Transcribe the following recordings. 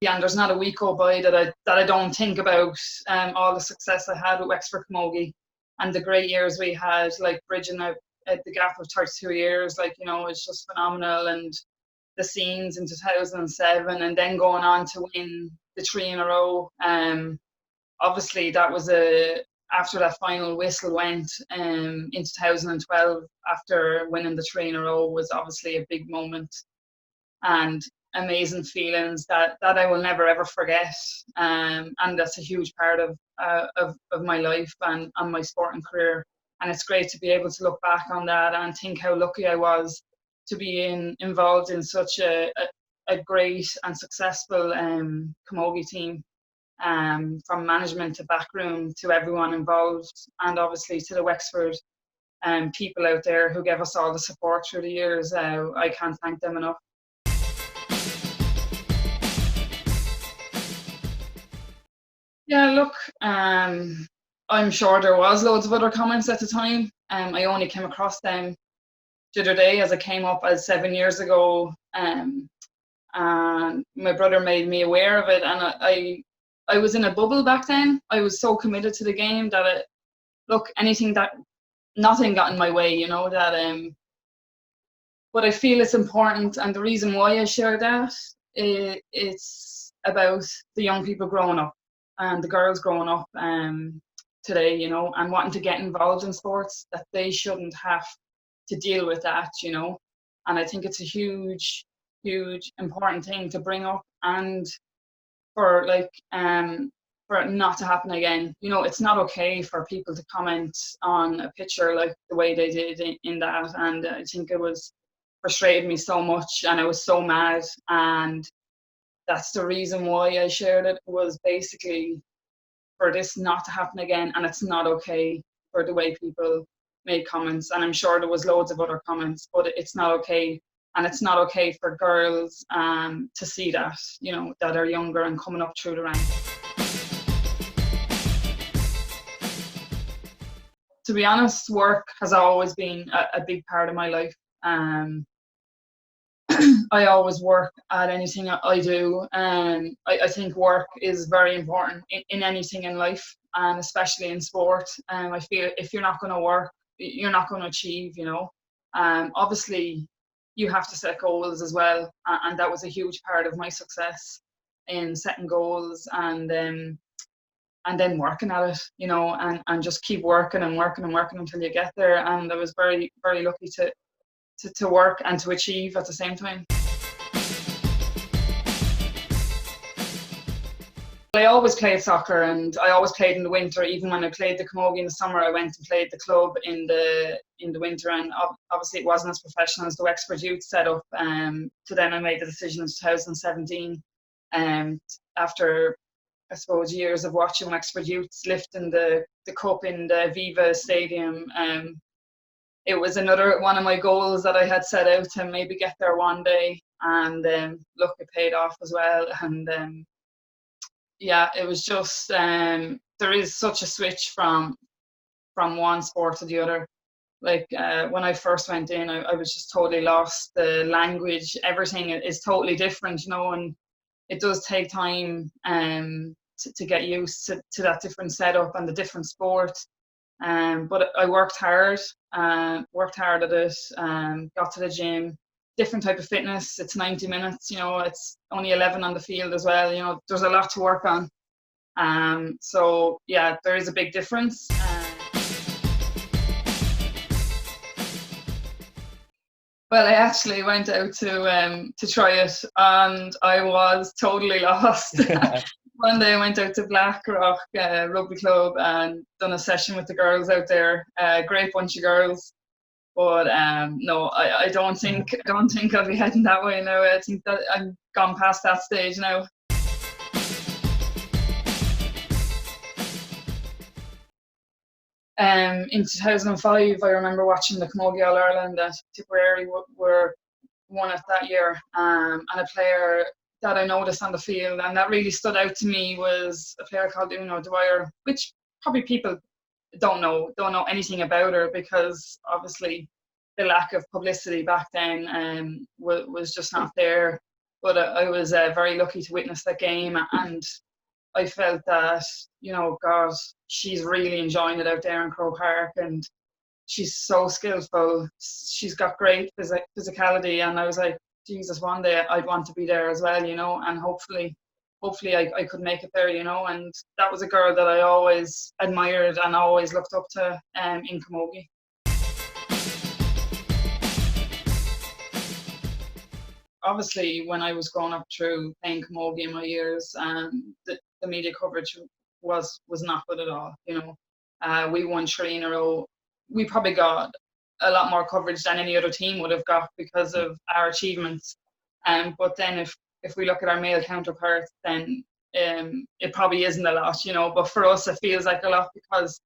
And there's not a week go by that I don't think about all the success I had with Wexford Camogie and the great years we had, like bridging the gap of 32 years. Like, it's just phenomenal. And the scenes in 2007 and then going on to win the 3 in a row. Obviously, that was after that final whistle went in 2012, after winning the 3 in a row, was obviously a big moment and amazing feelings that I will never ever forget. And that's a huge part of my life and my sporting career. And it's great to be able to look back on that and think how lucky I was to be involved in such a great and successful camogie team, from management to backroom to everyone involved, and obviously to the Wexford people out there who gave us all the support through the years. I can't thank them enough. Yeah, look, I'm sure there was loads of other comments at the time. I only came across them the other day as I came up as 7 years ago, and my brother made me aware of it, and I was in a bubble back then. I was so committed to the game that nothing got in my way, but I feel it's important, and the reason why I share that, it's about the young people growing up and the girls growing up today, and wanting to get involved in sports, that they shouldn't have to deal with that, and I think it's a huge important thing to bring up, and for it not to happen again. It's not okay for people to comment on a picture like the way they did in that, and I think it was frustrated me so much, and I was so mad, and that's the reason why I shared it, was basically for this not to happen again. And it's not okay for the way people made comments, and I'm sure there was loads of other comments, but it's not okay. And it's not okay for girls to see that, that are younger and coming up through the ranks. To be honest, work has always been a big part of my life. I always work at anything I do. I think work is very important in anything in life, and especially in sport. I feel if you're not going to work, you're not going to achieve, Obviously, you have to set goals as well, and that was a huge part of my success in setting goals, and then working at it, and just keep working and working and working until you get there. And I was very, very lucky to work and to achieve at the same time. I always played soccer, and I always played in the winter. Even when I played the camogie in the summer, I went and played the club in the winter, and obviously it wasn't as professional as the Wexford youth set up. So then I made the decision in 2017, after I suppose years of watching Wexford youths lifting the cup in the Viva Stadium. It was another one of my goals that I had set out to maybe get there one day, and look, it paid off as well. And yeah, it was just there is such a switch from one sport to the other. Like when I first went in, I was just totally lost. The language, everything is totally different, and it does take time to get used to that different setup and the different sport. But I worked hard at it, got to the gym, different type of fitness. It's 90 minutes, it's only 11 on the field as well. There's a lot to work on. So yeah, there is a big difference. Well, I actually went out to try it, and I was totally lost. One day I went out to Blackrock Rugby Club and done a session with the girls out there. Great bunch of girls, but no, I don't think I'll be heading that way now. I think that I've gone past that stage now. In 2005, I remember watching the Camogie All-Ireland that Tipperary were won it that year, and a player that I noticed on the field and that really stood out to me was a player called Uno Dwyer, which probably people don't know anything about her, because obviously the lack of publicity back then was just not there. but I was very lucky to witness that game, and I felt that, God, she's really enjoying it out there in Croke Park, and she's so skillful. She's got great physicality, and I was like, Jesus, one day I'd want to be there as well, and hopefully I could make it there, and that was a girl that I always admired and always looked up to in Camogie. Obviously, when I was growing up through playing Camogie in my years, the media coverage was not good at all. We won 3 in a row. We probably got a lot more coverage than any other team would have got because of our achievements. But then if we look at our male counterparts, then it probably isn't a lot, But for us, it feels like a lot because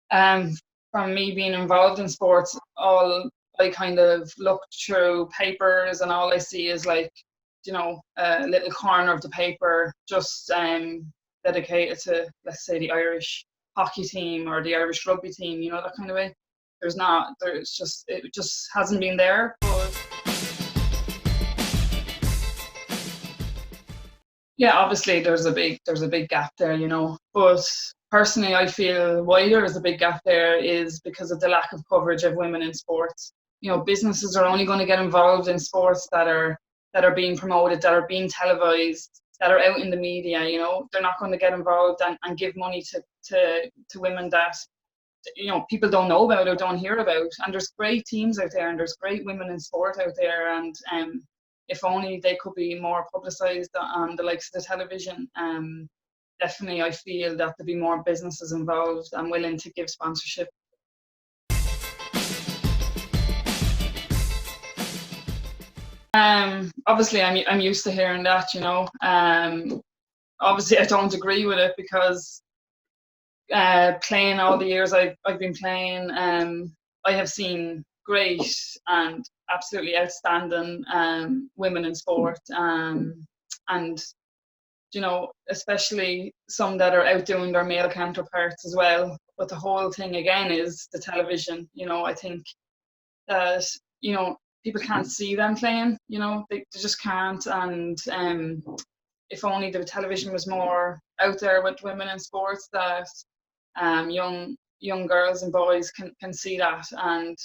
from me being involved in sports, all I kind of look through papers and all I see is like, a little corner of the paper just dedicated to, let's say, the Irish hockey team or the Irish rugby team, that kind of way. It just hasn't been there. But yeah, obviously there's a big gap there, But personally, I feel why there is a big gap there is because of the lack of coverage of women in sports. Businesses are only going to get involved in sports that are being promoted, that are being televised, that are out in the media. They're not going to get involved and give money to women that people don't know about or don't hear about. And there's great teams out there, and there's great women in sport out there, and if only they could be more publicised on the likes of the television. Definitely, I feel that there'd be more businesses involved and willing to give sponsorship. Obviously, I'm used to hearing that, Obviously, I don't agree with it because playing all the years I've been playing, I have seen great and absolutely outstanding women in sport, and especially some that are outdoing their male counterparts as well. But the whole thing again is the television. I think that people can't see them playing. They just can't. And if only the television was more out there with women in sports, that young girls and boys can see that, and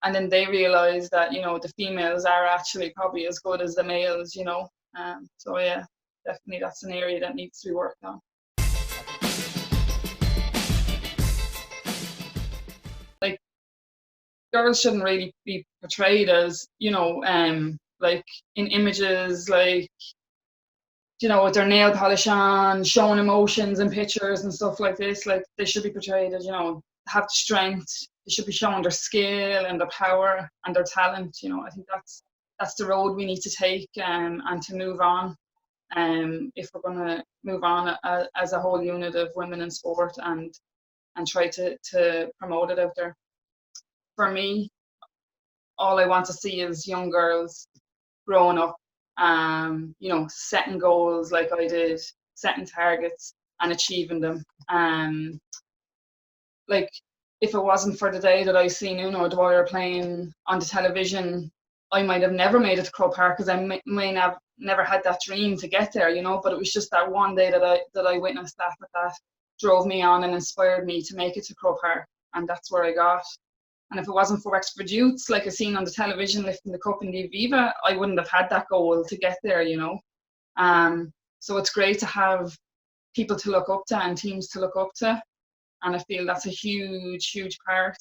and then they realize that the females are actually probably as good as the males. So yeah, definitely that's an area that needs to be worked on. Like, girls shouldn't really be portrayed as like in images, like with their nail polish on, showing emotions and pictures and stuff like this. Like, they should be portrayed as have the strength. They should be showing their skill and their power and their talent. I think that's the road we need to take, and to move on. If we're going to move on as a whole unit of women in sport, and try to promote it out there. For me, all I want to see is young girls growing up, setting goals like I did, setting targets and achieving them. Like, if it wasn't for the day that I seen Dwyer playing on the television, I might have never made it to Croke Park, because I may have never had that dream to get there, but it was just that one day that I witnessed that drove me on and inspired me to make it to Croke Park, and that's where I got. And if it wasn't for Wexford Youths, like I seen on the television lifting the cup in the Aviva, I wouldn't have had that goal to get there, So it's great to have people to look up to and teams to look up to. And I feel that's a huge, huge part